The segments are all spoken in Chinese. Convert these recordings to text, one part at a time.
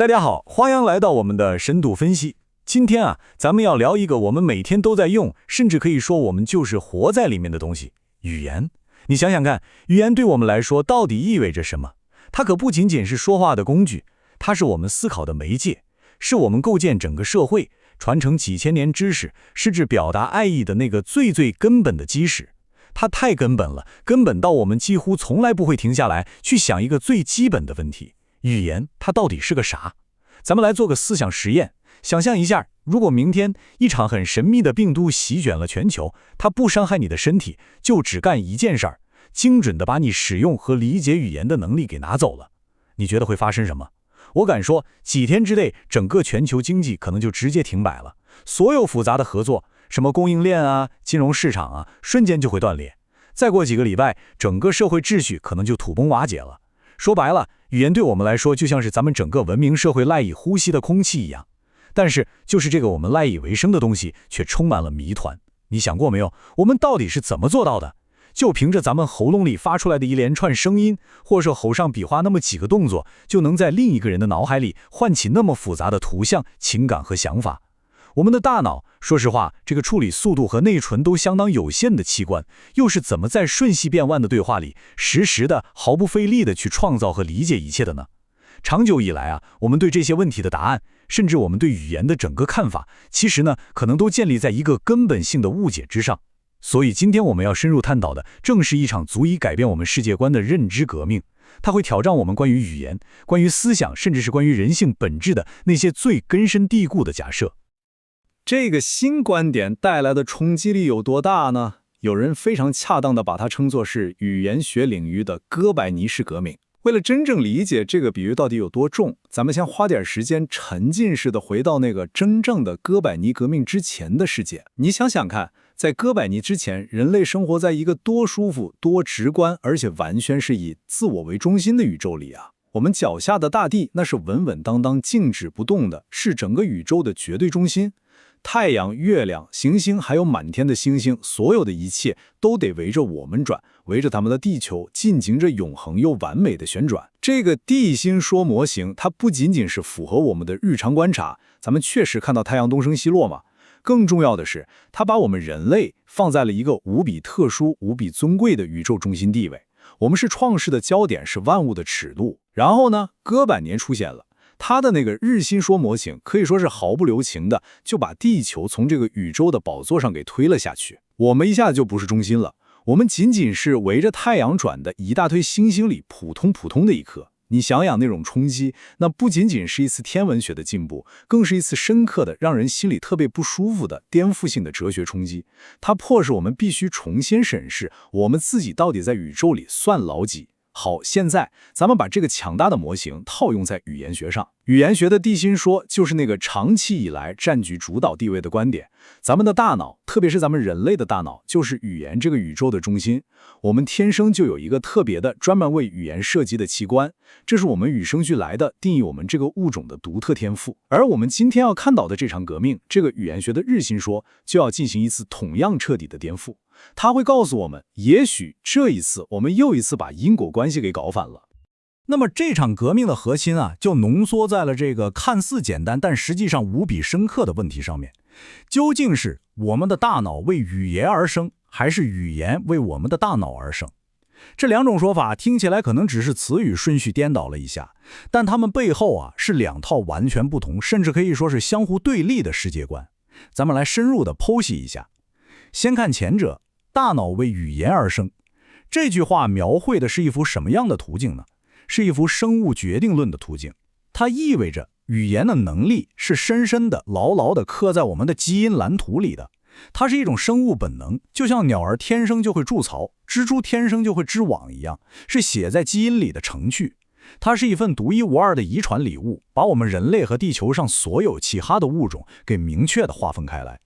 大家好，欢迎来到我们的深度分析。今天啊，咱们要聊一个我们每天都在用，甚至可以说我们就是活在里面的东西——语言。你想想看，语言对我们来说到底意味着什么？它可不仅仅是说话的工具，它是我们思考的媒介，是我们构建整个社会、传承几千年知识，甚至表达爱意的那个最根本的基石。它太根本了，根本到我们几乎从来不会停下来去想一个最基本的问题：语言它到底是个啥？咱们来做个思想实验，想象一下，如果明天一场很神秘的病毒席卷了全球，它不伤害你的身体，就只干一件事儿，精准地把你使用和理解语言的能力给拿走了，你觉得会发生什么？我敢说，几天之内，整个全球经济可能就直接停摆了，所有复杂的合作，什么供应链啊、金融市场啊，瞬间就会断裂。再过几个礼拜，整个社会秩序可能就土崩瓦解了。说白了，语言对我们来说就像是咱们整个文明社会赖以呼吸的空气一样。但是，就是这个我们赖以为生的东西，却充满了谜团。你想过没有？我们到底是怎么做到的？就凭着咱们喉咙里发出来的一连串声音，或是口上比划那么几个动作，就能在另一个人的脑海里唤起那么复杂的图像、情感和想法。我们的大脑，说实话，这个处理速度和内存都相当有限的器官，又是怎么在瞬息变换的对话里，实时的、毫不费力的去创造和理解一切的呢？长久以来啊，我们对这些问题的答案，甚至我们对语言的整个看法，其实呢，可能都建立在一个根本性的误解之上。所以今天我们要深入探讨的，正是一场足以改变我们世界观的认知革命。它会挑战我们关于语言、关于思想，甚至是关于人性本质的那些最根深蒂固的假设。这个新观点带来的冲击力有多大呢？有人非常恰当地把它称作是语言学领域的哥白尼式革命。为了真正理解这个比喻到底有多重，咱们先花点时间沉浸式的回到那个真正的哥白尼革命之前的世界。你想想看，在哥白尼之前，人类生活在一个多舒服、多直观，而且完全是以自我为中心的宇宙里啊。我们脚下的大地那是稳稳当当、静止不动的，是整个宇宙的绝对中心。太阳、月亮、行星，还有满天的星星，所有的一切都得围着我们转，围着咱们的地球进行着永恒又完美的旋转。这个地心说模型，它不仅仅是符合我们的日常观察，咱们确实看到太阳东升西落嘛。更重要的是，它把我们人类放在了一个无比特殊、无比尊贵的宇宙中心地位。我们是创世的焦点，是万物的尺度。然后呢，哥白尼出现了。他的那个日心说模型可以说是毫不留情的就把地球从这个宇宙的宝座上给推了下去。我们一下子就不是中心了，我们仅仅是围着太阳转的一大堆星星里普通的一颗。你想想那种冲击，那不仅仅是一次天文学的进步，更是一次深刻的让人心里特别不舒服的颠覆性的哲学冲击。它迫使我们必须重新审视我们自己到底在宇宙里算老几。好，现在咱们把这个强大的模型套用在语言学上。语言学的地心说就是那个长期以来占据主导地位的观点。咱们的大脑，特别是咱们人类的大脑，就是语言这个宇宙的中心。我们天生就有一个特别的专门为语言设计的器官，这是我们与生俱来的定义我们这个物种的独特天赋。而我们今天要看到的这场革命，这个语言学的日心说就要进行一次同样彻底的颠覆。他会告诉我们，也许这一次我们又一次把因果关系给搞反了。那么这场革命的核心啊，就浓缩在了这个看似简单但实际上无比深刻的问题上面。究竟是我们的大脑为语言而生，还是语言为我们的大脑而生？这两种说法听起来可能只是词语顺序颠倒了一下，但它们背后啊是两套完全不同，甚至可以说是相互对立的世界观。咱们来深入的剖析一下。先看前者，大脑为语言而生。这句话描绘的是一幅什么样的图景呢？是一幅生物决定论的图景。它意味着语言的能力是深深的、牢牢地刻在我们的基因蓝图里的。它是一种生物本能，就像鸟儿天生就会筑巢，蜘蛛天生就会织网一样，是写在基因里的程序。它是一份独一无二的遗传礼物，把我们人类和地球上所有其他的物种给明确地划分开来。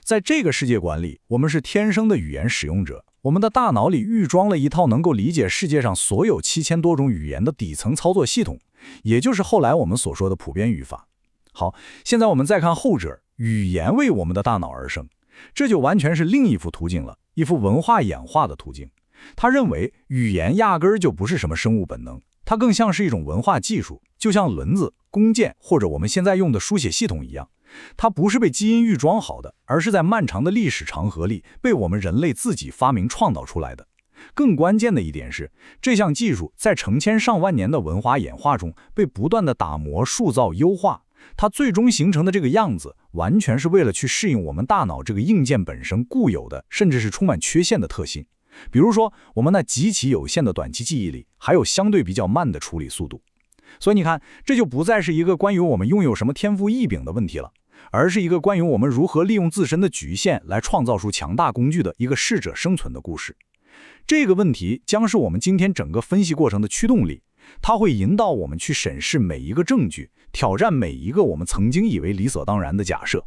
在这个世界观里，我们是天生的语言使用者，我们的大脑里预装了一套能够理解世界上所有7000多种语言的底层操作系统，也就是后来我们所说的普遍语法。好，现在我们再看后者，语言为我们的大脑而生，这就完全是另一幅图景了，一幅文化演化的图景。他认为语言压根儿就不是什么生物本能，它更像是一种文化技术，就像轮子、弓箭或者我们现在用的书写系统一样。它不是被基因预装好的，而是在漫长的历史长河里被我们人类自己发明创造出来的。更关键的一点是，这项技术在成千上万年的文化演化中被不断的打磨、塑造、优化。它最终形成的这个样子，完全是为了去适应我们大脑这个硬件本身固有的，甚至是充满缺陷的特性。比如说，我们那极其有限的短期记忆力，还有相对比较慢的处理速度。所以你看，这就不再是一个关于我们拥有什么天赋异禀的问题了，而是一个关于我们如何利用自身的局限来创造出强大工具的一个适者生存的故事。这个问题将是我们今天整个分析过程的驱动力，它会引导我们去审视每一个证据，挑战每一个我们曾经以为理所当然的假设。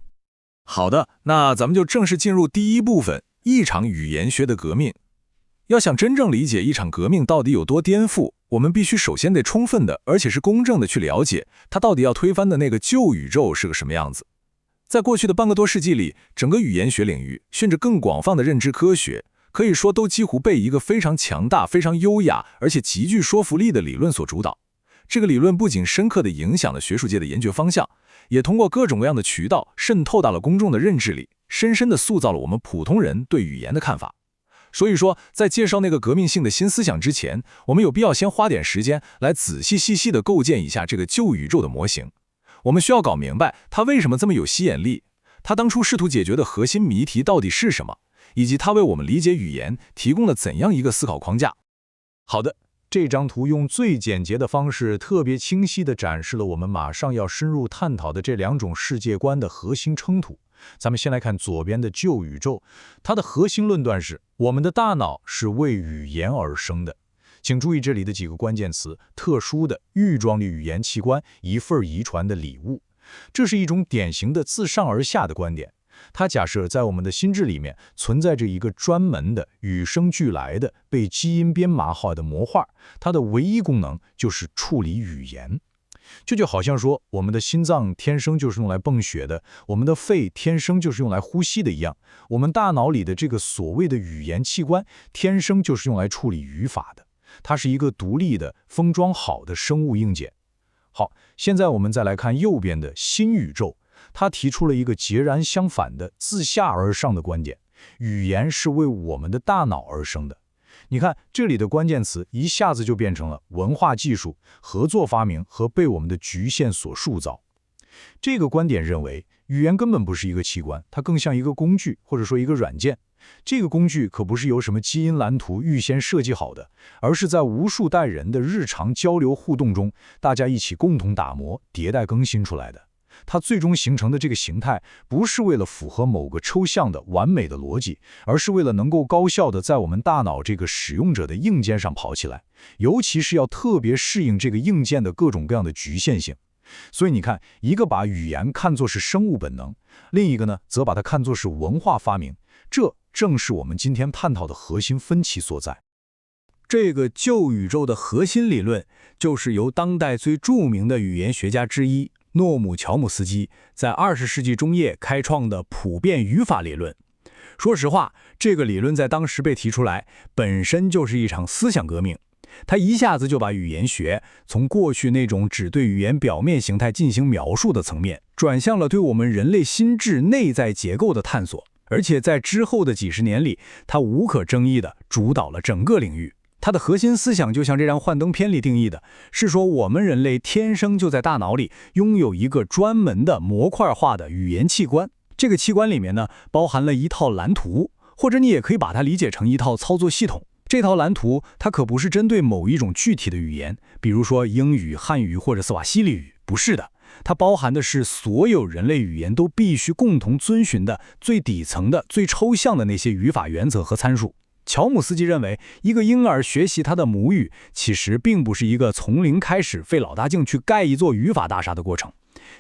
好的，那咱们就正式进入第一部分，一场语言学的革命。要想真正理解一场革命到底有多颠覆，我们必须首先得充分的，而且是公正的去了解，它到底要推翻的那个旧宇宙是个什么样子。在过去的半个多世纪里，整个语言学领域，甚至更广泛的认知科学，可以说都几乎被一个非常强大、非常优雅，而且极具说服力的理论所主导。这个理论不仅深刻地影响了学术界的研究方向，也通过各种各样的渠道渗透到了公众的认知里，深深地塑造了我们普通人对语言的看法。所以说，在介绍那个革命性的新思想之前，我们有必要先花点时间来仔细细细地构建一下这个旧宇宙的模型。我们需要搞明白它为什么这么有吸引力，它当初试图解决的核心谜题到底是什么，以及它为我们理解语言提供了怎样一个思考框架。好的，这张图用最简洁的方式特别清晰地展示了我们马上要深入探讨的这两种世界观的核心冲突。咱们先来看左边的旧宇宙，它的核心论断是我们的大脑是为语言而生的。请注意这里的几个关键词：特殊的、预装的语言器官、一份遗传的礼物。这是一种典型的自上而下的观点。它假设在我们的心智里面存在着一个专门的、与生俱来的、被基因编码好的模块，它的唯一功能就是处理语言。这就好像说，我们的心脏天生就是用来泵血的，我们的肺天生就是用来呼吸的一样，我们大脑里的这个所谓的语言器官，天生就是用来处理语法的。它是一个独立的、封装好的生物硬件。好，现在我们再来看右边的新宇宙，它提出了一个截然相反的、自下而上的观点：语言是为我们的大脑而生的。你看，这里的关键词一下子就变成了文化技术、合作发明和被我们的局限所塑造。这个观点认为，语言根本不是一个器官，它更像一个工具，或者说一个软件。这个工具可不是由什么基因蓝图预先设计好的，而是在无数代人的日常交流互动中，大家一起共同打磨、迭代更新出来的。它最终形成的这个形态，不是为了符合某个抽象的完美的逻辑，而是为了能够高效的在我们大脑这个使用者的硬件上跑起来，尤其是要特别适应这个硬件的各种各样的局限性。所以你看，一个把语言看作是生物本能，另一个呢，则把它看作是文化发明，这正是我们今天探讨的核心分歧所在。这个旧宇宙的核心理论，就是由当代最著名的语言学家之一诺姆·乔姆斯基在20世纪中叶开创的普遍语法理论。说实话，这个理论在当时被提出来，本身就是一场思想革命。它一下子就把语言学从过去那种只对语言表面形态进行描述的层面，转向了对我们人类心智内在结构的探索。而且在之后的几十年里，它无可争议地主导了整个领域。它的核心思想就像这张幻灯片里定义的，是说我们人类天生就在大脑里拥有一个专门的模块化的语言器官。这个器官里面呢，包含了一套蓝图，或者你也可以把它理解成一套操作系统。这套蓝图它可不是针对某一种具体的语言，比如说英语、汉语或者斯瓦希里语，不是的。它包含的是所有人类语言都必须共同遵循的最底层的、最抽象的那些语法原则和参数。乔姆斯基认为，一个婴儿学习他的母语，其实并不是一个从零开始费老大劲去盖一座语法大厦的过程。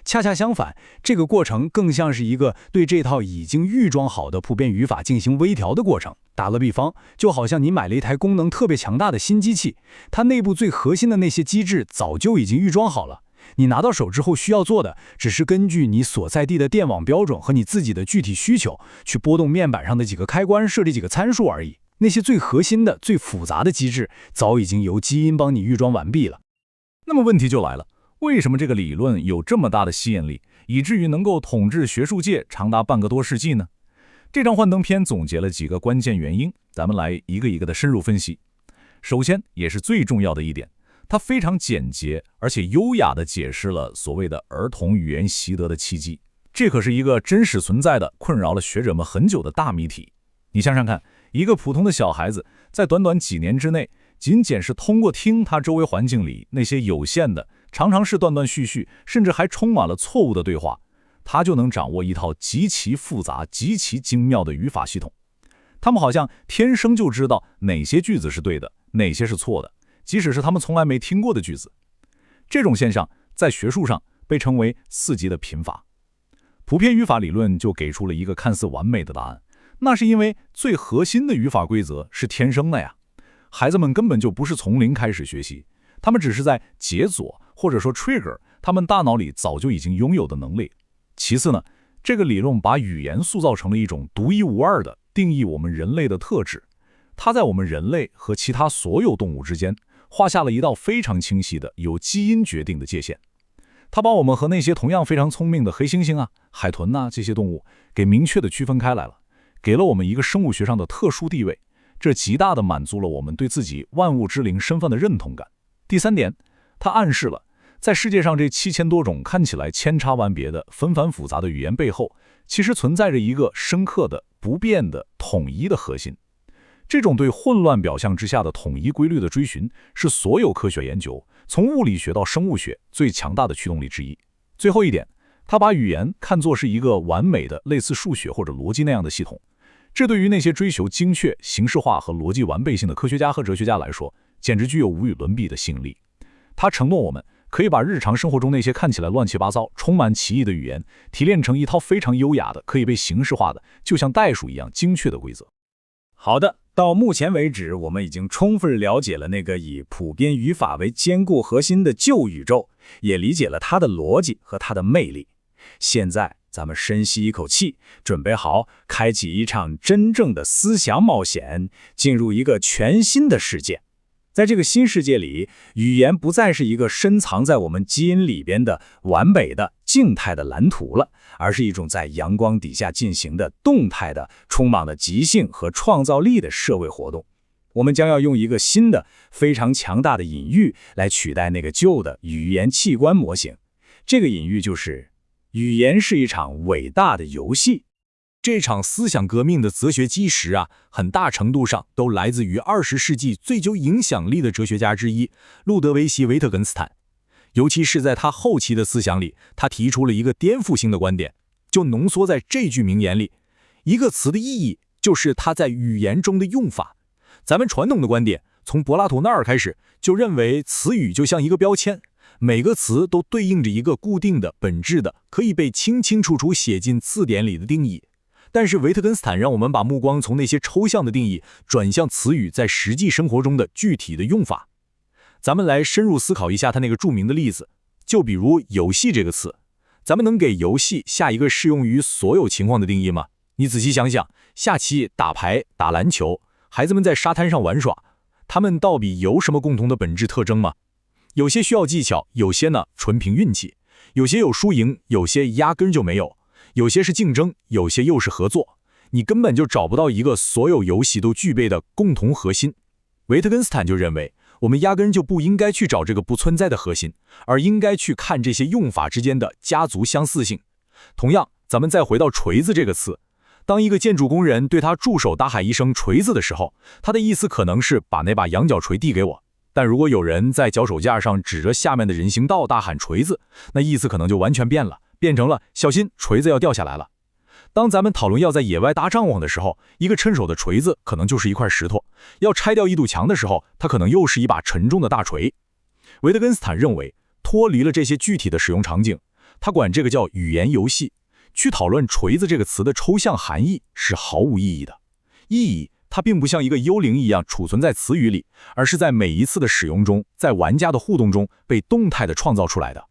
恰恰相反，这个过程更像是一个对这套已经预装好的普遍语法进行微调的过程。打个比方，就好像你买了一台功能特别强大的新机器，它内部最核心的那些机制早就已经预装好了。你拿到手之后需要做的，只是根据你所在地的电网标准和你自己的具体需求，去拨动面板上的几个开关，设置几个参数而已。那些最核心的、最复杂的机制，早已经由基因帮你预装完毕了。那么问题就来了，为什么这个理论有这么大的吸引力，以至于能够统治学术界长达半个多世纪呢？这张幻灯片总结了几个关键原因，咱们来一个一个的深入分析。首先，也是最重要的一点，它非常简洁而且优雅地解释了所谓的儿童语言习得的契机。这可是一个真实存在的、困扰了学者们很久的大谜题。你想想看，一个普通的小孩子，在短短几年之内，仅仅是通过听他周围环境里那些有限的、常常是断断续续，甚至还充满了错误的对话，他就能掌握一套极其复杂、极其精妙的语法系统。他们好像天生就知道哪些句子是对的，哪些是错的，即使是他们从来没听过的句子。这种现象在学术上被称为4级的贫乏。普遍语法理论就给出了一个看似完美的答案，那是因为最核心的语法规则是天生的呀。孩子们根本就不是从零开始学习，他们只是在解锁或者说 trigger 他们大脑里早就已经拥有的能力。其次呢，这个理论把语言塑造成了一种独一无二的定义我们人类的特质，它在我们人类和其他所有动物之间画下了一道非常清晰的由基因决定的界限。它把我们和那些同样非常聪明的黑猩猩啊、海豚啊这些动物给明确地区分开来了，给了我们一个生物学上的特殊地位，这极大地满足了我们对自己万物之灵身份的认同感。第三点，它暗示了在世界上这7000多种看起来千差万别的纷繁复杂的语言背后，其实存在着一个深刻的、不变的、统一的核心。这种对混乱表象之下的统一规律的追寻，是所有科学研究，从物理学到生物学最强大的驱动力之一。最后一点，他把语言看作是一个完美的类似数学或者逻辑那样的系统，这对于那些追求精确、形式化和逻辑完备性的科学家和哲学家来说，简直具有无与伦比的吸引力。他承诺我们可以把日常生活中那些看起来乱七八糟、充满歧义的语言，提炼成一套非常优雅的、可以被形式化的，就像代数一样精确的规则。好的，到目前为止，我们已经充分了解了那个以普遍语法为坚固核心的旧宇宙，也理解了它的逻辑和它的魅力。现在咱们深吸一口气，准备好开启一场真正的思想冒险，进入一个全新的世界。在这个新世界里，语言不再是一个深藏在我们基因里边的完美的静态的蓝图了，而是一种在阳光底下进行的动态的、充满了即兴和创造力的社会活动。我们将要用一个新的、非常强大的隐喻来取代那个旧的语言器官模型。这个隐喻就是，语言是一场伟大的游戏。这场思想革命的哲学基石啊，很大程度上都来自于20世纪最具影响力的哲学家之一路德维希·维特根斯坦。尤其是在他后期的思想里，他提出了一个颠覆性的观点，就浓缩在这句名言里：一个词的意义就是它在语言中的用法。咱们传统的观点，从柏拉图那儿开始，就认为词语就像一个标签，每个词都对应着一个固定的、本质的、可以被清清楚楚写进字典里的定义。但是维特根斯坦让我们把目光从那些抽象的定义转向词语在实际生活中的具体的用法。咱们来深入思考一下他那个著名的例子，就比如游戏这个词，咱们能给游戏下一个适用于所有情况的定义吗？你仔细想想，下棋、打牌、打篮球，孩子们在沙滩上玩耍，他们到底有什么共同的本质特征吗？有些需要技巧，有些呢纯凭运气，有些有输赢，有些压根就没有。有些是竞争，有些又是合作，你根本就找不到一个所有游戏都具备的共同核心。维特根斯坦就认为，我们压根就不应该去找这个不存在的核心，而应该去看这些用法之间的家族相似性。同样，咱们再回到锤子这个词，当一个建筑工人对他助手大喊一声锤子的时候，他的意思可能是把那把羊角锤递给我。但如果有人在脚手架上指着下面的人行道大喊锤子，那意思可能就完全变了，变成了小心锤子要掉下来了。当咱们讨论要在野外搭帐篷的时候，一个趁手的锤子可能就是一块石头，要拆掉一堵墙的时候，它可能又是一把沉重的大锤。维特根斯坦认为，脱离了这些具体的使用场景，他管这个叫语言游戏，去讨论锤子这个词的抽象含义是毫无意义的。意义它并不像一个幽灵一样储存在词语里，而是在每一次的使用中，在玩家的互动中被动态地创造出来的。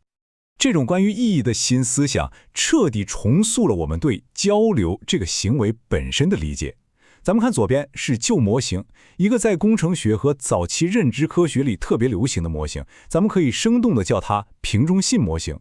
这种关于意义的新思想彻底重塑了我们对交流这个行为本身的理解。咱们看左边是旧模型，一个在工程学和早期认知科学里特别流行的模型，咱们可以生动地叫它瓶中信模型。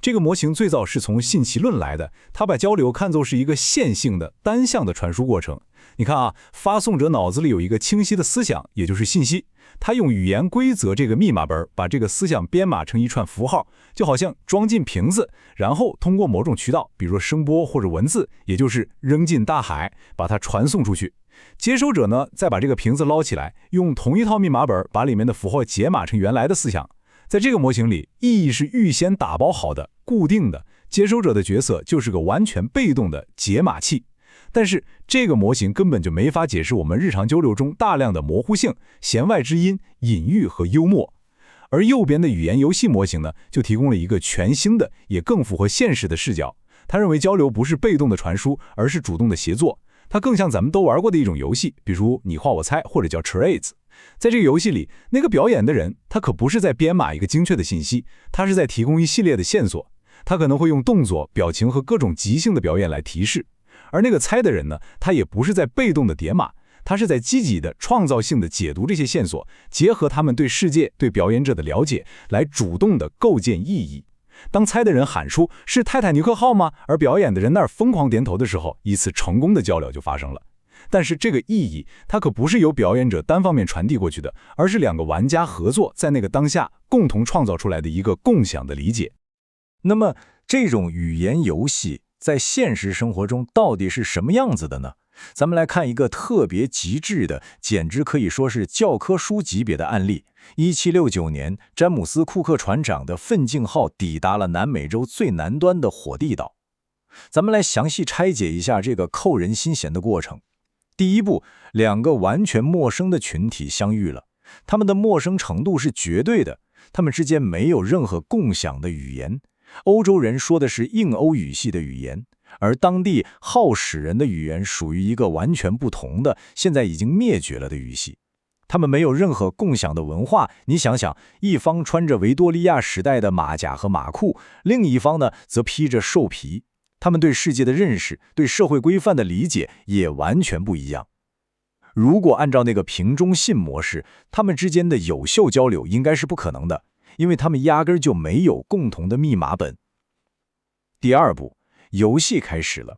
这个模型最早是从信息论来的，它把交流看作是一个线性的单向的传输过程。你看啊，发送者脑子里有一个清晰的思想，也就是信息，他用语言规则这个密码本把这个思想编码成一串符号，就好像装进瓶子，然后通过某种渠道，比如说声波或者文字，也就是扔进大海，把它传送出去。接收者呢，再把这个瓶子捞起来，用同一套密码本把里面的符号解码成原来的思想。在这个模型里，意义是预先打包好的、固定的，接收者的角色就是个完全被动的解码器。但是这个模型根本就没法解释我们日常交流中大量的模糊性、弦外之音、隐喻和幽默。而右边的语言游戏模型呢，就提供了一个全新的，也更符合现实的视角。他认为交流不是被动的传输，而是主动的协作。它更像咱们都玩过的一种游戏，比如你画我猜，或者叫 charades。在这个游戏里，那个表演的人，他可不是在编码一个精确的信息，他是在提供一系列的线索。他可能会用动作、表情和各种即兴的表演来提示。而那个猜的人呢，他也不是在被动的叠码，他是在积极的、创造性的解读这些线索，结合他们对世界、对表演者的了解，来主动的构建意义。当猜的人喊出是泰坦尼克号吗？而表演的人那儿疯狂点头的时候，一次成功的交流就发生了。但是这个意义，它可不是由表演者单方面传递过去的，而是两个玩家合作，在那个当下共同创造出来的一个共享的理解。那么这种语言游戏在现实生活中到底是什么样子的呢？咱们来看一个特别极致的，简直可以说是教科书级别的案例。1769年，詹姆斯·库克船长的奋进号抵达了南美洲最南端的火地岛。咱们来详细拆解一下这个扣人心弦的过程。第一步，两个完全陌生的群体相遇了，他们的陌生程度是绝对的，他们之间没有任何共享的语言。欧洲人说的是印欧语系的语言，而当地号使人的语言属于一个完全不同的，现在已经灭绝了的语系。他们没有任何共享的文化，你想想，一方穿着维多利亚时代的马甲和马裤，另一方呢则披着兽皮。他们对世界的认识，对社会规范的理解也完全不一样。如果按照那个瓶中信模式，他们之间的有效交流应该是不可能的，因为他们压根儿就没有共同的密码本。第二步，游戏开始了。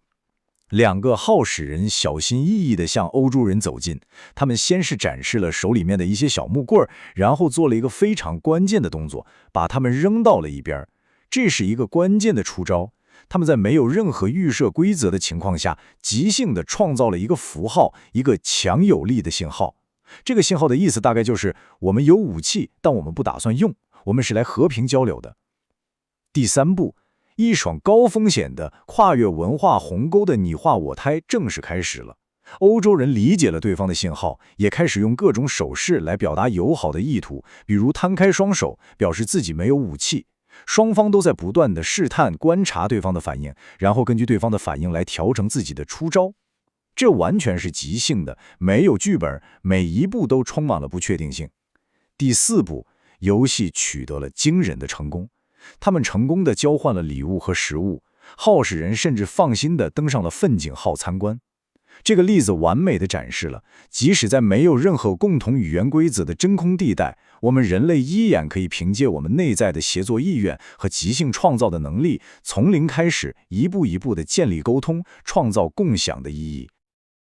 两个号使人小心翼翼地向欧洲人走近，他们先是展示了手里面的一些小木棍，然后做了一个非常关键的动作，把它们扔到了一边。这是一个关键的出招。他们在没有任何预设规则的情况下，即兴地创造了一个符号，一个强有力的信号。这个信号的意思大概就是，我们有武器，但我们不打算用，我们是来和平交流的。第三步，一场高风险的跨越文化鸿沟的你画我猜正式开始了。欧洲人理解了对方的信号，也开始用各种手势来表达友好的意图，比如摊开双手，表示自己没有武器。双方都在不断地试探、观察对方的反应，然后根据对方的反应来调整自己的出招。这完全是即兴的，没有剧本，每一步都充满了不确定性。第四步，游戏取得了惊人的成功。他们成功地交换了礼物和食物，号使人甚至放心地登上了奋进号参观。这个例子完美地展示了，即使在没有任何共同语言规则的真空地带，我们人类依然可以凭借我们内在的协作意愿和即兴创造的能力，从零开始，一步一步地建立沟通，创造共享的意义。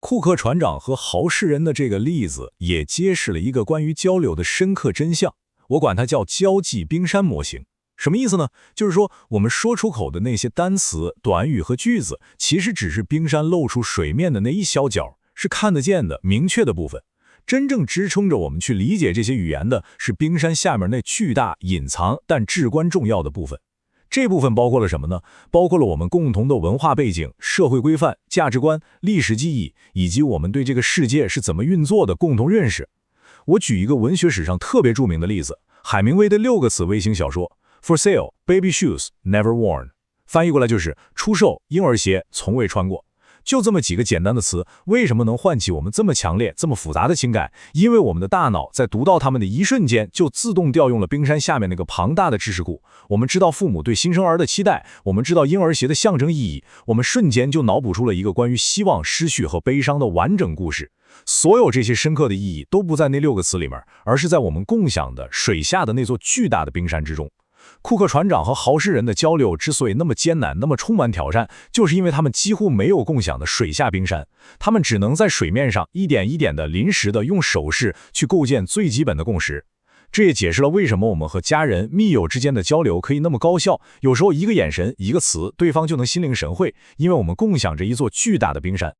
库克船长和豪士人的这个例子也揭示了一个关于交流的深刻真相，我管它叫交际冰山模型。什么意思呢？就是说，我们说出口的那些单词、短语和句子，其实只是冰山露出水面的那一小角，是看得见的、明确的部分。真正支撑着我们去理解这些语言的，是冰山下面那巨大、隐藏但至关重要的部分。这部分包括了什么呢？包括了我们共同的文化背景、社会规范、价值观、历史记忆，以及我们对这个世界是怎么运作的共同认识。我举一个文学史上特别著名的例子，海明威的6个词微型小说。For sale, baby shoes, never worn。翻译过来就是出售婴儿鞋，从未穿过。就这么几个简单的词，为什么能唤起我们这么强烈、这么复杂的情感？因为我们的大脑在读到它们的一瞬间，就自动调用了冰山下面那个庞大的知识库。我们知道父母对新生儿的期待，我们知道婴儿鞋的象征意义，我们瞬间就脑补出了一个关于希望、失去和悲伤的完整故事。所有这些深刻的意义都不在那6个词里面，而是在我们共享的水下的那座巨大的冰山之中。库克船长和豪诗人的交流之所以那么艰难，那么充满挑战，就是因为他们几乎没有共享的水下冰山，他们只能在水面上一点一点的临时的用手势去构建最基本的共识。这也解释了为什么我们和家人、密友之间的交流可以那么高效，有时候一个眼神、一个词，对方就能心领神会，因为我们共享着一座巨大的冰山。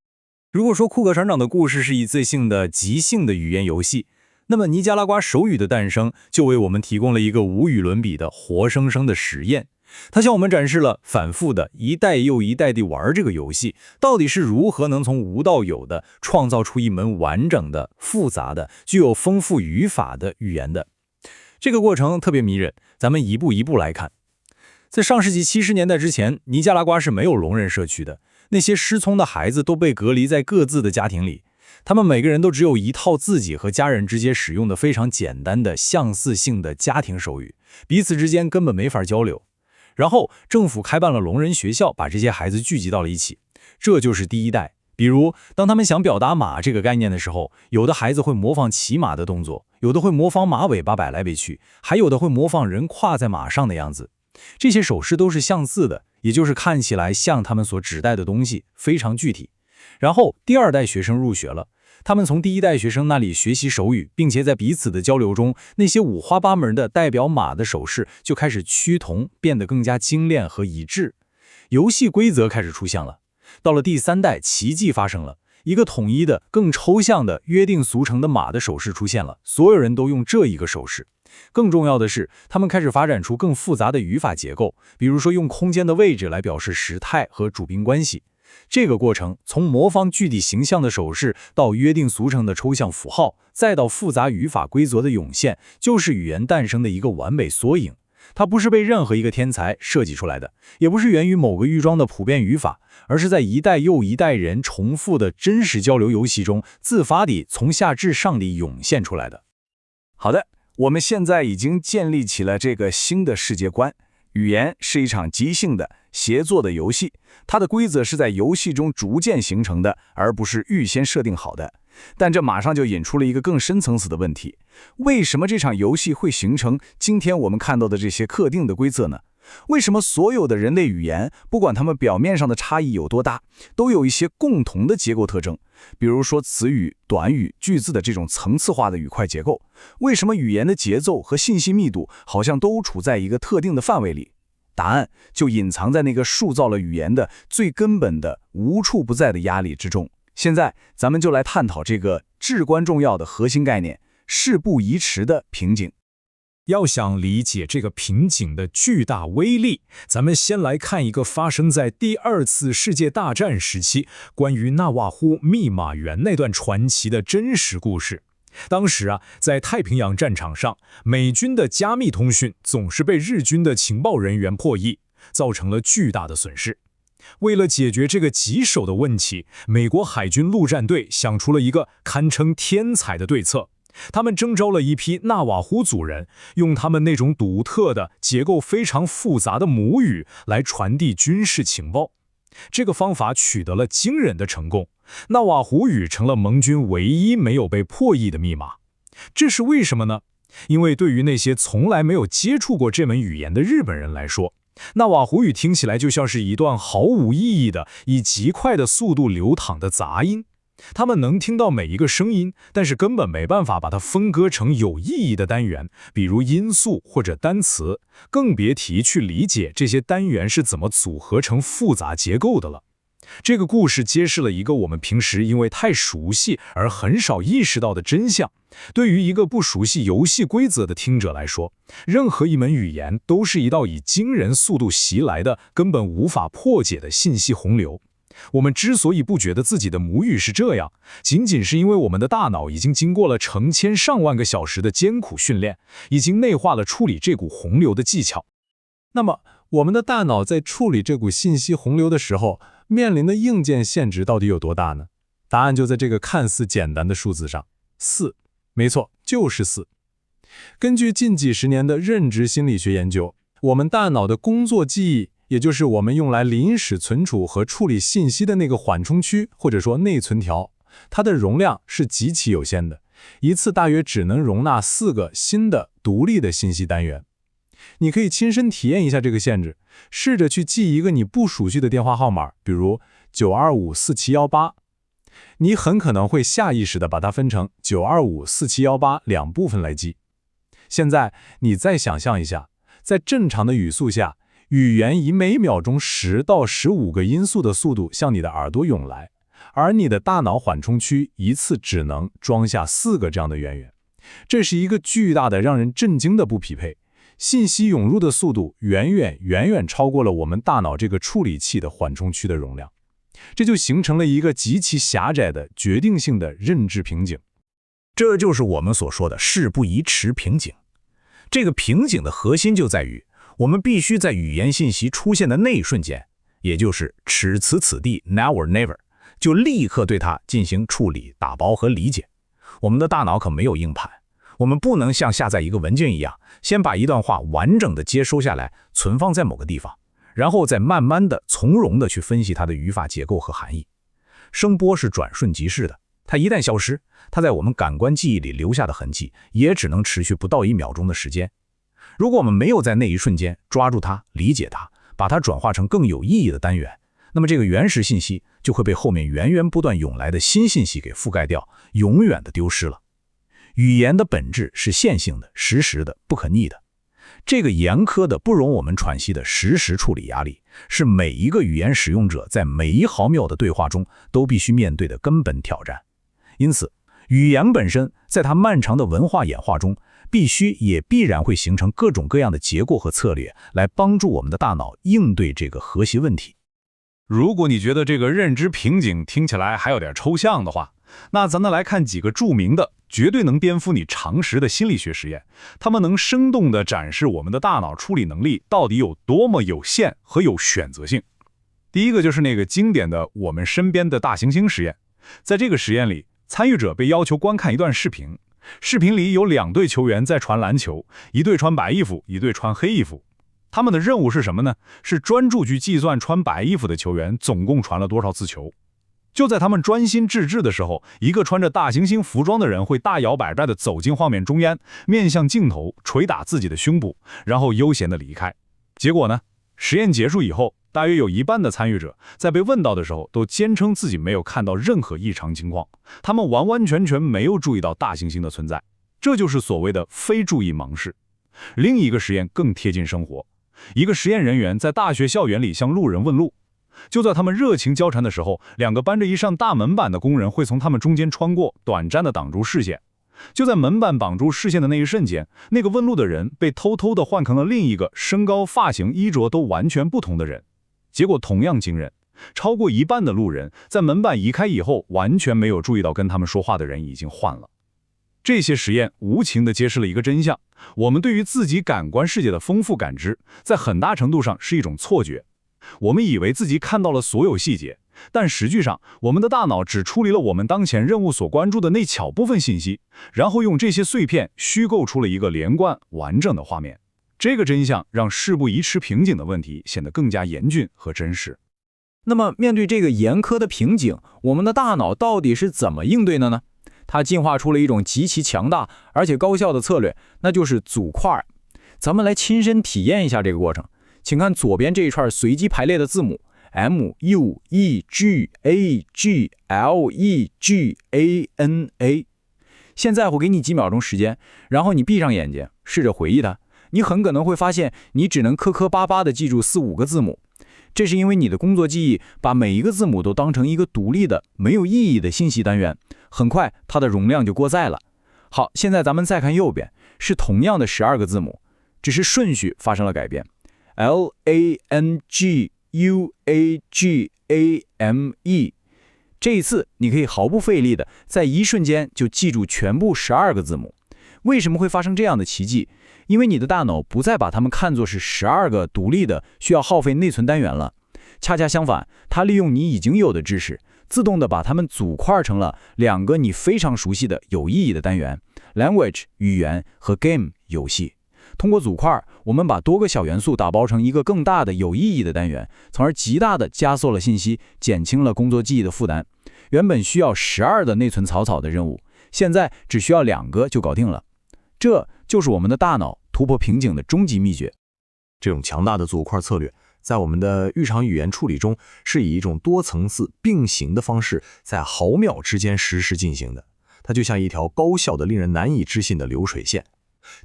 如果说库克船长的故事是一次性的即兴的语言游戏，那么尼加拉瓜手语的诞生就为我们提供了一个无与伦比的活生生的实验。它向我们展示了反复的一代又一代地玩这个游戏，到底是如何能从无到有的创造出一门完整的、复杂的、具有丰富语法的语言的。这个过程特别迷人，咱们一步一步来看。在上世纪70年代之前，尼加拉瓜是没有聋人社区的，那些失聪的孩子都被隔离在各自的家庭里。他们每个人都只有一套自己和家人之间使用的非常简单的相似性的家庭手语，彼此之间根本没法交流。然后政府开办了聋人学校，把这些孩子聚集到了一起，这就是第一代。比如当他们想表达马这个概念的时候，有的孩子会模仿骑马的动作，有的会模仿马尾巴摆来摆去，还有的会模仿人跨在马上的样子。这些手势都是相似的，也就是看起来像他们所指代的东西，非常具体。然后第2代学生入学了，他们从第1代学生那里学习手语，并且在彼此的交流中，那些五花八门的代表马的手势就开始趋同，变得更加精炼和一致。游戏规则开始出现了。到了第3代，奇迹发生了，一个统一的、更抽象的、约定俗成的马的手势出现了，所有人都用这一个手势。更重要的是，他们开始发展出更复杂的语法结构，比如说用空间的位置来表示时态和主宾关系。这个过程从模仿具体形象的手势到约定俗成的抽象符号，再到复杂语法规则的涌现，就是语言诞生的一个完美缩影。它不是被任何一个天才设计出来的，也不是源于某个预装的普遍语法，而是在一代又一代人重复的真实交流游戏中，自发地从下至上地涌现出来的。好的，我们现在已经建立起了这个新的世界观。语言是一场即兴的协作的游戏，它的规则是在游戏中逐渐形成的，而不是预先设定好的。但这马上就引出了一个更深层次的问题：为什么这场游戏会形成今天我们看到的这些特定的规则呢？为什么所有的人类语言，不管它们表面上的差异有多大，都有一些共同的结构特征？比如说词语、短语、句子的这种层次化的语块结构。为什么语言的节奏和信息密度好像都处在一个特定的范围里？答案就隐藏在那个塑造了语言的最根本的、无处不在的压力之中。现在咱们就来探讨这个至关重要的核心概念——事不宜迟的瓶颈。要想理解这个瓶颈的巨大威力，咱们先来看一个发生在第2次世界大战时期关于纳瓦呼密码员那段传奇的真实故事。当时在太平洋战场上，美军的加密通讯总是被日军的情报人员破译，造成了巨大的损失。为了解决这个棘手的问题，美国海军陆战队想出了一个堪称天才的对策。他们征召了一批纳瓦呼族人，用他们那种独特的、结构非常复杂的母语来传递军事情报。这个方法取得了惊人的成功，纳瓦呼语成了盟军唯一没有被破译的密码。这是为什么呢？因为对于那些从来没有接触过这门语言的日本人来说，纳瓦呼语听起来就像是一段毫无意义的、以极快的速度流淌的杂音。他们能听到每一个声音，但是根本没办法把它分割成有意义的单元，比如音素或者单词，更别提去理解这些单元是怎么组合成复杂结构的了。这个故事揭示了一个我们平时因为太熟悉而很少意识到的真相。对于一个不熟悉游戏规则的听者来说，任何一门语言都是一道以惊人速度袭来的、根本无法破解的信息洪流。我们之所以不觉得自己的母语是这样，仅仅是因为我们的大脑已经经过了成千上万个小时的艰苦训练，已经内化了处理这股洪流的技巧。那么，我们的大脑在处理这股信息洪流的时候，面临的硬件限制到底有多大呢？答案就在这个看似简单的数字上，4。没错，就是4。根据近几十年的认知心理学研究，我们大脑的工作记忆，也就是我们用来临时存储和处理信息的那个缓冲区，或者说内存条，它的容量是极其有限的，一次大约只能容纳4个新的独立的信息单元。你可以亲身体验一下这个限制，试着去记一个你不熟悉的电话号码，比如9254718，你很可能会下意识地把它分成9254718两部分来记。现在你再想象一下，在正常的语速下，语言以每秒钟10到15个音速的速度向你的耳朵涌来，而你的大脑缓冲区一次只能装下4个这样的元元。这是一个巨大的让人震惊的不匹配，信息涌入的速度远远超过了我们大脑这个处理器的缓冲区的容量，这就形成了一个极其狭窄的决定性的认知瓶颈。这就是我们所说的事不宜迟瓶颈。这个瓶颈的核心就在于，我们必须在语言信息出现的那一瞬间，也就是此时此地 now or never， 就立刻对它进行处理、打包和理解。我们的大脑可没有硬盘，我们不能像下载一个文件一样，先把一段话完整的接收下来，存放在某个地方，然后再慢慢的、从容的去分析它的语法结构和含义。声波是转瞬即逝的，它一旦消失，它在我们感官记忆里留下的痕迹也只能持续不到1秒钟的时间。如果我们没有在那一瞬间抓住它、理解它，把它转化成更有意义的单元，那么这个原始信息就会被后面源源不断涌来的新信息给覆盖掉，永远的丢失了。语言的本质是线性的、实时的、不可逆的。这个严苛的、不容我们喘息的实时处理压力，是每一个语言使用者在每一毫秒的对话中都必须面对的根本挑战。因此，语言本身在它漫长的文化演化中，必然会形成各种各样的结构和策略，来帮助我们的大脑应对这个核心问题。如果你觉得这个认知瓶颈听起来还有点抽象的话，那咱们来看几个著名的、绝对能颠覆你常识的心理学实验，它们能生动地展示我们的大脑处理能力到底有多么有限和有选择性。第一个就是那个经典的我们身边的大猩猩实验。在这个实验里，参与者被要求观看一段视频，视频里有2队球员在传篮球，一队穿白衣服，一队穿黑衣服。他们的任务是什么呢？是专注去计算穿白衣服的球员总共传了多少次球。就在他们专心致志的时候，一个穿着大猩猩服装的人会大摇摆摆地走进画面中央，面向镜头捶打自己的胸部，然后悠闲地离开。结果呢，实验结束以后，大约有一半的参与者在被问到的时候都坚称自己没有看到任何异常情况，他们完全没有注意到大猩猩的存在。这就是所谓的非注意盲视。另一个实验更贴近生活，一个实验人员在大学校园里向路人问路，就在他们热情交谈的时候，2个搬着一扇大门板的工人会从他们中间穿过，短暂地挡住视线。就在门板绑住视线的那一瞬间，那个问路的人被偷偷地换成了另一个身高、发型、衣着都完全不同的人。结果同样惊人，超过一半的路人在门板移开以后，完全没有注意到跟他们说话的人已经换了。这些实验无情地揭示了一个真相：我们对于自己感官世界的丰富感知，在很大程度上是一种错觉。我们以为自己看到了所有细节，但实际上我们的大脑只处理了我们当前任务所关注的那小部分信息，然后用这些碎片虚构出了一个连贯完整的画面。这个真相让事不宜迟瓶颈的问题显得更加严峻和真实。那么面对这个严苛的瓶颈，我们的大脑到底是怎么应对的呢？它进化出了一种极其强大而且高效的策略，那就是组块。咱们来亲身体验一下这个过程。请看左边这一串随机排列的字母 M U E G A G L E G A N A。现在我给你几秒钟时间，然后你闭上眼睛，试着回忆它。你很可能会发现，你只能磕巴巴地记住4、5个字母。这是因为你的工作记忆把每一个字母都当成一个独立的、没有意义的信息单元，很快它的容量就过载了。好，现在咱们再看右边，是同样的12个字母，只是顺序发生了改变。LANGUAGAME， 这一次你可以毫不费力的在一瞬间就记住全部12个字母。为什么会发生这样的奇迹？因为你的大脑不再把它们看作是12个独立的需要耗费内存单元了。恰恰相反，它利用你已经有的知识，自动的把它们组块成了2个你非常熟悉的有意义的单元 ：language 语言和 game 游戏。通过组块，我们把多个小元素打包成一个更大的有意义的单元，从而极大的加速了信息，减轻了工作记忆的负担。原本需要12的内存草草的任务，现在只需要2个就搞定了。这就是我们的大脑突破瓶颈的终极秘诀。这种强大的组块策略，在我们的日常语言处理中，是以一种多层次并行的方式，在毫秒之间实时进行的。它就像一条高效的、令人难以置信的流水线。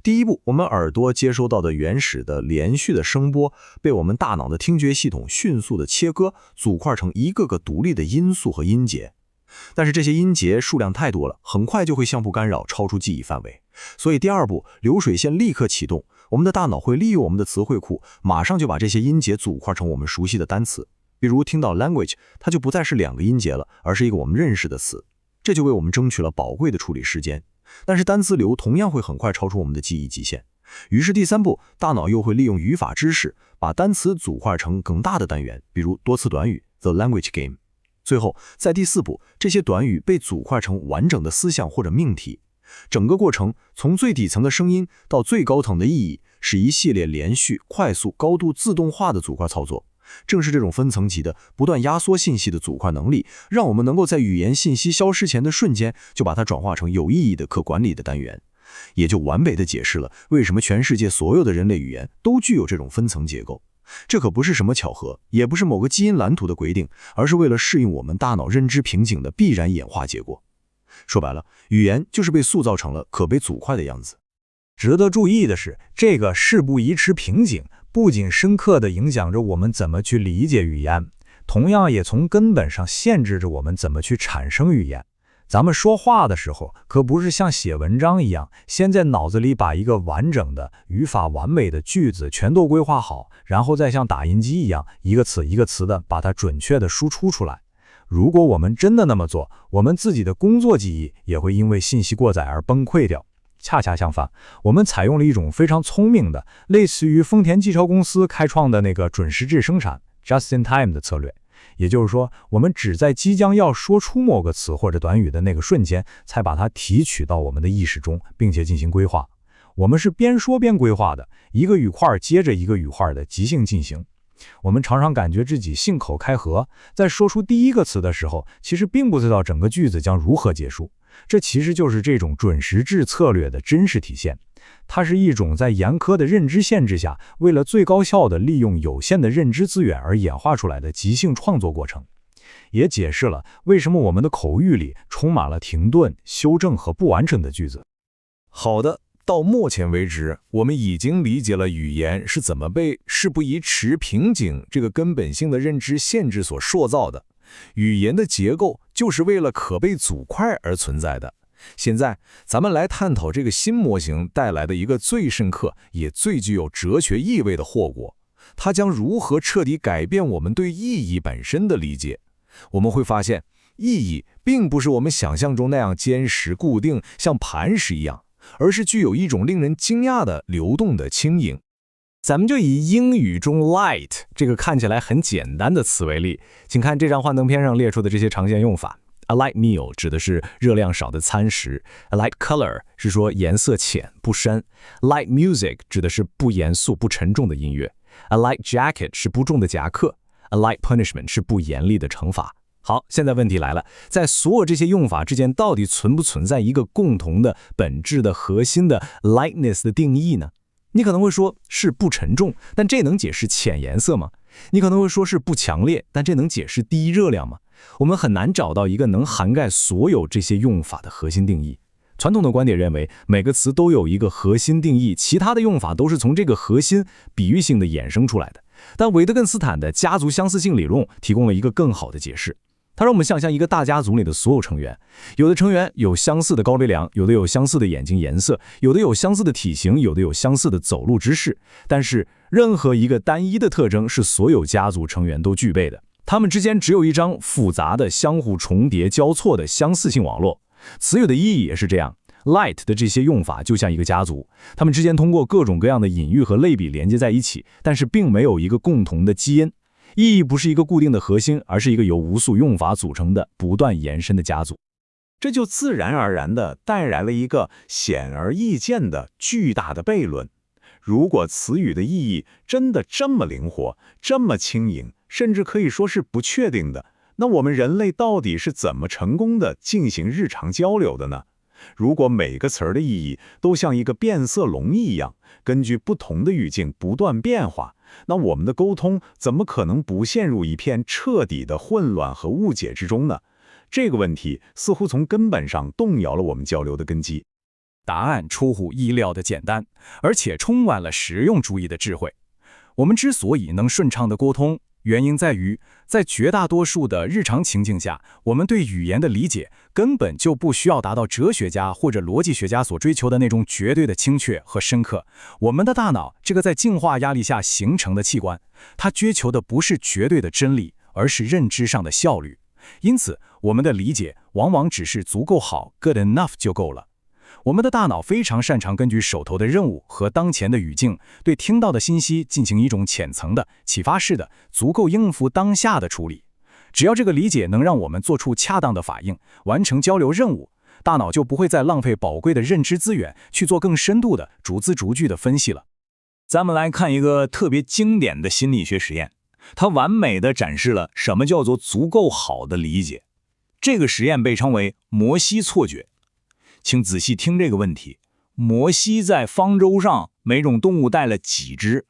第一步，我们耳朵接收到的原始的连续的声波，被我们大脑的听觉系统迅速的切割，组块成一个个独立的音素和音节。但是这些音节数量太多了，很快就会相互干扰，超出记忆范围。所以第二步，流水线立刻启动，我们的大脑会利用我们的词汇库，马上就把这些音节组块成我们熟悉的单词。比如听到 language， 它就不再是2个音节了，而是一个我们认识的词，这就为我们争取了宝贵的处理时间。但是单词流同样会很快超出我们的记忆极限。于是第3步，大脑又会利用语法知识，把单词组块成更大的单元，比如多词短语 The language game。最后，在第4步，这些短语被组块成完整的思想或者命题。整个过程从最底层的声音到最高层的意义，是一系列连续、快速、高度自动化的组块操作。正是这种分层级的不断压缩信息的组块能力，让我们能够在语言信息消失前的瞬间，就把它转化成有意义的可管理的单元，也就完美的解释了为什么全世界所有的人类语言都具有这种分层结构。这可不是什么巧合，也不是某个基因蓝图的规定，而是为了适应我们大脑认知瓶颈的必然演化结果。说白了，语言就是被塑造成了可被组块的样子。值得注意的是，这个事不宜迟瓶颈不仅深刻地影响着我们怎么去理解语言，同样也从根本上限制着我们怎么去产生语言。咱们说话的时候，可不是像写文章一样，先在脑子里把一个完整的、语法完美的句子全都规划好，然后再像打印机一样，一个词一个词的把它准确地输出出来。如果我们真的那么做，我们自己的工作记忆也会因为信息过载而崩溃掉。恰恰相反，我们采用了一种非常聪明的，类似于丰田汽车公司开创的那个准时制生产 just in time 的策略。也就是说，我们只在即将要说出某个词或者短语的那个瞬间，才把它提取到我们的意识中，并且进行规划。我们是边说边规划的，一个语块接着一个语块的即兴进行。我们常常感觉自己信口开河，在说出第一个词的时候，其实并不知道整个句子将如何结束。这其实就是这种准时制策略的真实体现。它是一种在严苛的认知限制下，为了最高效地利用有限的认知资源而演化出来的即兴创作过程，也解释了为什么我们的口语里充满了停顿、修正和不完整的句子。好的，到目前为止，我们已经理解了语言是怎么被事不宜迟瓶颈这个根本性的认知限制所塑造的。语言的结构就是为了可被组块而存在的。现在，咱们来探讨这个新模型带来的一个最深刻也最具有哲学意味的后果，它将如何彻底改变我们对意义本身的理解。我们会发现，意义并不是我们想象中那样坚实固定，像磐石一样，而是具有一种令人惊讶的流动的轻盈。咱们就以英语中 light 这个看起来很简单的词为例，请看这张幻灯片上列出的这些常见用法。A light meal 指的是热量少的餐食。A light color 是说颜色浅不深。Light music 指的是不严肃不沉重的音乐。A light jacket 是不重的夹克。A light punishment 是不严厉的惩罚。好，现在问题来了，在所有这些用法之间，到底存不存在一个共同的、本质的、核心的 lightness 的定义呢？你可能会说是不沉重，但这能解释浅颜色吗？你可能会说是不强烈，但这能解释低热量吗？我们很难找到一个能涵盖所有这些用法的核心定义。传统的观点认为，每个词都有一个核心定义，其他的用法都是从这个核心比喻性的衍生出来的。但维特根斯坦的家族相似性理论提供了一个更好的解释。它让我们想象一个大家族里的所有成员，有的成员有相似的高鼻梁，有的有相似的眼睛颜色，有的有相似的体型，有的有相似的走路姿势，但是任何一个单一的特征是所有家族成员都具备的，它们之间只有一张复杂的相互重叠交错的相似性网络。词语的意义也是这样， light 的这些用法就像一个家族，它们之间通过各种各样的隐喻和类比连接在一起，但是并没有一个共同的基因。意义不是一个固定的核心，而是一个由无数用法组成的不断延伸的家族。这就自然而然地带来了一个显而易见的巨大的悖论。如果词语的意义真的这么灵活、这么轻盈，甚至可以说是不确定的，那我们人类到底是怎么成功地进行日常交流的呢？如果每个词儿的意义都像一个变色龙一样，根据不同的语境不断变化，那我们的沟通怎么可能不陷入一片彻底的混乱和误解之中呢？这个问题似乎从根本上动摇了我们交流的根基。答案出乎意料的简单，而且充满了实用主义的智慧。我们之所以能顺畅的沟通，原因在于，在绝大多数的日常情境下，我们对语言的理解根本就不需要达到哲学家或者逻辑学家所追求的那种绝对的精确和深刻。我们的大脑这个在进化压力下形成的器官，它追求的不是绝对的真理，而是认知上的效率。因此，我们的理解往往只是足够好 ，good enough 就够了。我们的大脑非常擅长根据手头的任务和当前的语境，对听到的信息进行一种浅层的、启发式的、足够应付当下的处理。只要这个理解能让我们做出恰当的反应，完成交流任务，大脑就不会再浪费宝贵的认知资源去做更深度的逐字逐句的分析了。咱们来看一个特别经典的心理学实验，它完美地展示了什么叫做足够好的理解。这个实验被称为摩西错觉。请仔细听这个问题：摩西在方舟上每种动物带了几只？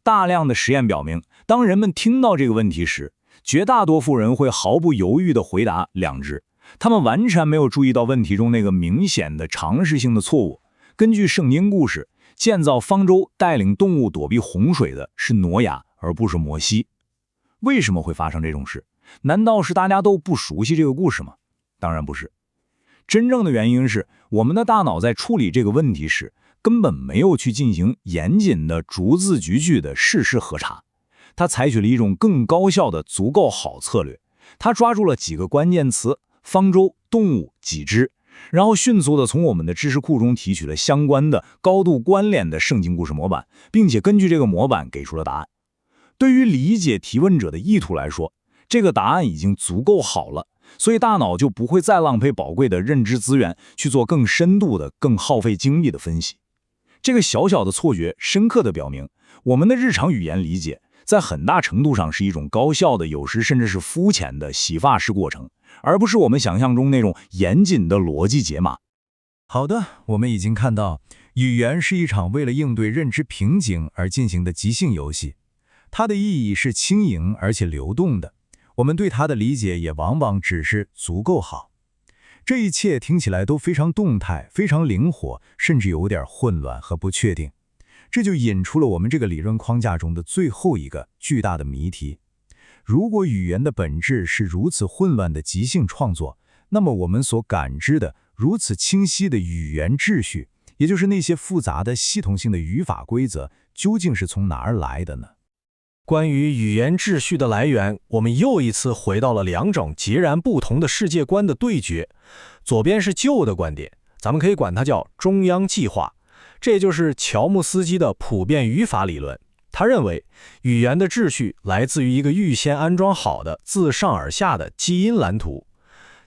大量的实验表明，当人们听到这个问题时，绝大多数人会毫不犹豫地回答2只。他们完全没有注意到问题中那个明显的常识性的错误。根据圣经故事，建造方舟带领动物躲避洪水的是挪亚，而不是摩西。为什么会发生这种事？难道是大家都不熟悉这个故事吗？当然不是。真正的原因是，我们的大脑在处理这个问题时，根本没有去进行严谨的逐字逐句的事实核查，它采取了一种更高效的足够好策略。它抓住了几个关键词：方舟、动物、几只，然后迅速地从我们的知识库中提取了相关的高度关联的圣经故事模板，并且根据这个模板给出了答案。对于理解提问者的意图来说，这个答案已经足够好了，所以大脑就不会再浪费宝贵的认知资源去做更深度的、更耗费精力的分析。这个小小的错觉深刻地表明，我们的日常语言理解在很大程度上是一种高效的、有时甚至是肤浅的洗发式过程，而不是我们想象中那种严谨的逻辑解码。好的，我们已经看到，语言是一场为了应对认知瓶颈而进行的即兴游戏，它的意义是轻盈而且流动的。我们对它的理解也往往只是足够好。这一切听起来都非常动态，非常灵活，甚至有点混乱和不确定。这就引出了我们这个理论框架中的最后一个巨大的谜题。如果语言的本质是如此混乱的即兴创作，那么我们所感知的如此清晰的语言秩序，也就是那些复杂的系统性的语法规则，究竟是从哪儿来的呢？关于语言秩序的来源，我们又一次回到了2种截然不同的世界观的对决。左边是旧的观点，咱们可以管它叫中央计划，这也就是乔木斯基的普遍语法理论。他认为，语言的秩序来自于一个预先安装好的自上而下的基因蓝图，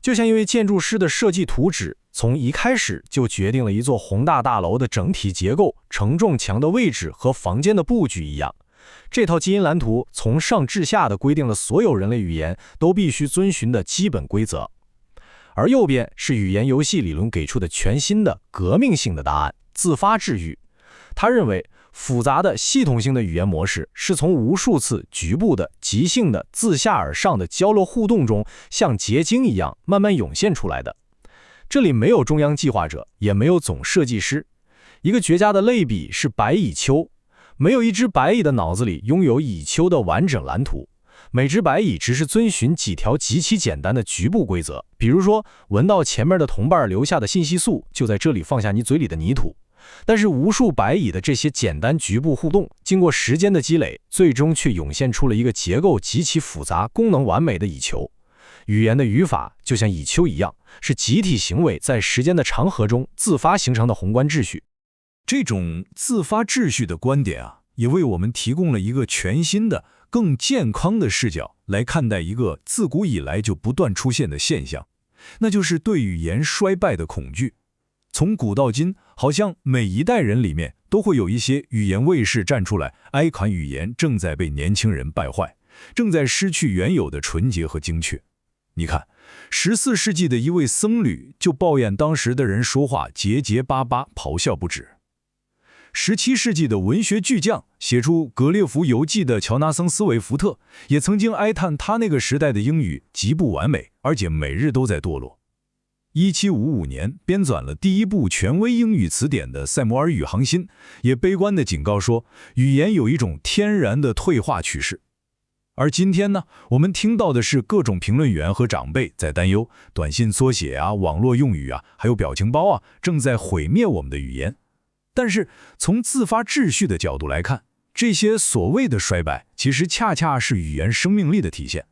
就像一位建筑师的设计图纸，从一开始就决定了一座宏大大楼的整体结构、承重墙的位置和房间的布局一样。这套基因蓝图从上至下的规定了所有人类语言都必须遵循的基本规则。而右边是语言游戏理论给出的全新的革命性的答案：自发治愈。他认为，复杂的系统性的语言模式是从无数次局部的、即兴的、自下而上的交流互动中，像结晶一样慢慢涌现出来的。这里没有中央计划者，也没有总设计师。一个绝佳的类比是白蚁丘。没有一只白蚁的脑子里拥有蚁丘的完整蓝图，每只白蚁只是遵循几条极其简单的局部规则，比如说闻到前面的同伴留下的信息素，就在这里放下你嘴里的泥土。但是无数白蚁的这些简单局部互动，经过时间的积累，最终却涌现出了一个结构极其复杂、功能完美的蚁丘。语言的语法就像蚁丘一样，是集体行为在时间的长河中自发形成的宏观秩序。这种自发秩序的观点啊，也为我们提供了一个全新的、更健康的视角来看待一个自古以来就不断出现的现象，那就是对语言衰败的恐惧。从古到今，好像每一代人里面都会有一些语言卫士站出来，哀侃语言正在被年轻人败坏，正在失去原有的纯洁和精确。你看，14世纪的一位僧侣就抱怨当时的人说话结结巴巴，咆哮不止。17世纪的文学巨匠，写出《格列佛游记》的乔纳森·斯韦福特，也曾经哀叹他那个时代的英语极不完美，而且每日都在堕落。1755年编纂了第一部权威英语词典的塞摩尔·宇航新，也悲观地警告说，语言有一种天然的退化趋势。而今天呢，我们听到的是各种评论员和长辈在担忧，短信缩写啊、网络用语啊，还有表情包啊，正在毁灭我们的语言。但是从自发秩序的角度来看，这些所谓的衰败，其实恰恰是语言生命力的体现。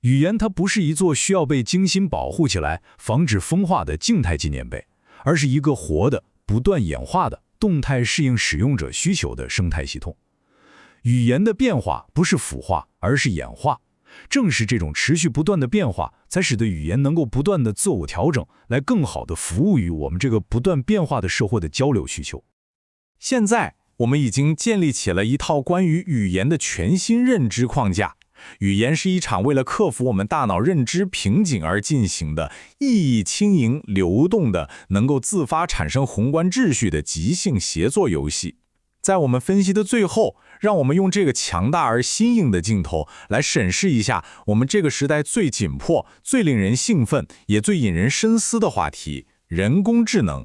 语言它不是一座需要被精心保护起来，防止风化的静态纪念碑，而是一个活的、不断演化的、动态适应使用者需求的生态系统。语言的变化不是腐化，而是演化。正是这种持续不断的变化，才使得语言能够不断的自我调整，来更好的服务于我们这个不断变化的社会的交流需求。现在我们已经建立起了一套关于语言的全新认知框架。语言是一场为了克服我们大脑认知瓶颈而进行的意义轻盈、流动的、能够自发产生宏观秩序的即兴协作游戏。在我们分析的最后，让我们用这个强大而新颖的镜头来审视一下我们这个时代最紧迫、最令人兴奋，也最引人深思的话题——人工智能。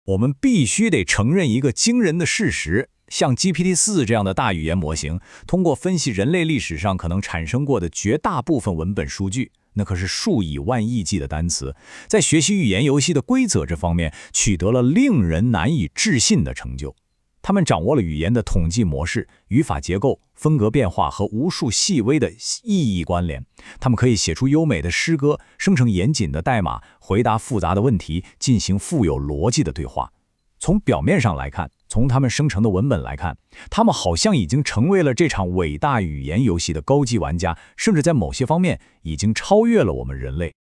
我们必须得承认一个惊人的事实，像 GPT-4 这样的大语言模型，通过分析人类历史上可能产生过的绝大部分文本数据，那可是数以万亿计的单词，在学习语言游戏的规则这方面取得了令人难以置信的成就。他们掌握了语言的统计模式、语法结构、风格变化和无数细微的意义关联。他们可以写出优美的诗歌，生成严谨的代码，回答复杂的问题，进行富有逻辑的对话。从表面上来看，从他们生成的文本来看，他们好像已经成为了这场伟大语言游戏的高级玩家，甚至在某些方面已经超越了我们人类。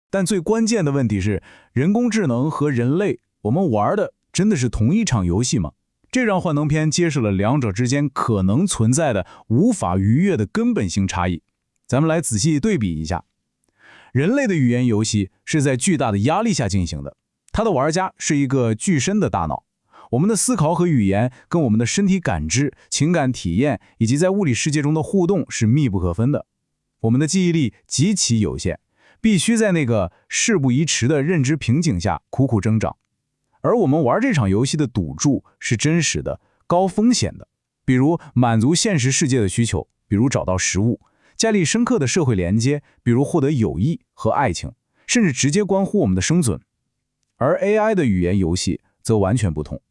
但最关键的问题是，人工智能和人类，我们玩的真的是同一场游戏吗？这让幻灯片揭示了两者之间可能存在的无法逾越的根本性差异。咱们来仔细对比一下，人类的语言游戏是在巨大的压力下进行的，它的玩家是一个具身的大脑。我们的思考和语言跟我们的身体感知、情感体验以及在物理世界中的互动是密不可分的。我们的记忆力极其有限，必须在那个事不宜迟的认知瓶颈下苦苦挣扎。而我们玩这场游戏的赌注是真实的、高风险的，比如满足现实世界的需求，比如找到食物，建立深刻的社会连接，比如获得友谊和爱情，甚至直接关乎我们的生存。而 AI 的语言游戏则完全不同，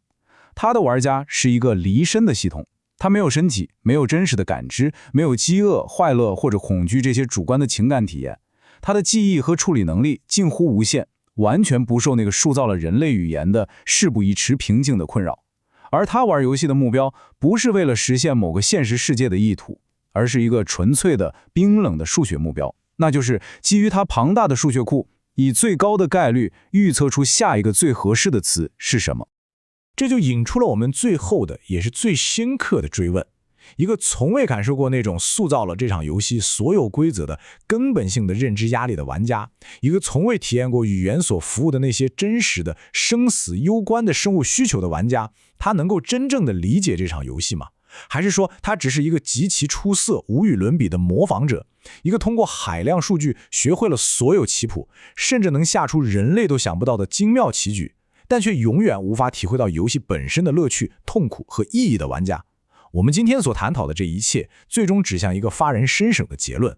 它的玩家是一个离身的系统，它没有身体，没有真实的感知，没有饥饿、快乐或者恐惧这些主观的情感体验，它的记忆和处理能力近乎无限，完全不受那个塑造了人类语言的事不宜迟瓶颈的困扰。而他玩游戏的目标不是为了实现某个现实世界的意图，而是一个纯粹的冰冷的数学目标，那就是基于他庞大的数学库，以最高的概率预测出下一个最合适的词是什么。这就引出了我们最后的也是最深刻的追问：一个从未感受过那种塑造了这场游戏所有规则的根本性的认知压力的玩家，一个从未体验过语言所服务的那些真实的生死攸关的生物需求的玩家，他能够真正的理解这场游戏吗？还是说他只是一个极其出色、无与伦比的模仿者，一个通过海量数据学会了所有棋谱，甚至能下出人类都想不到的精妙棋局，但却永远无法体会到游戏本身的乐趣、痛苦和意义的玩家？我们今天所探讨的这一切，最终指向一个发人深省的结论：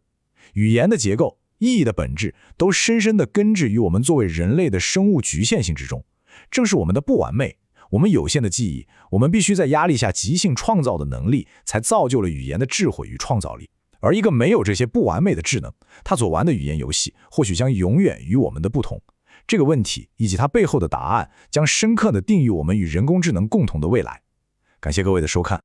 语言的结构、意义的本质，都深深地根植于我们作为人类的生物局限性之中。正是我们的不完美，我们有限的记忆，我们必须在压力下即兴创造的能力，才造就了语言的智慧与创造力。而一个没有这些不完美的智能，他所玩的语言游戏，或许将永远与我们的不同。这个问题以及它背后的答案，将深刻地定义我们与人工智能共同的未来。感谢各位的收看。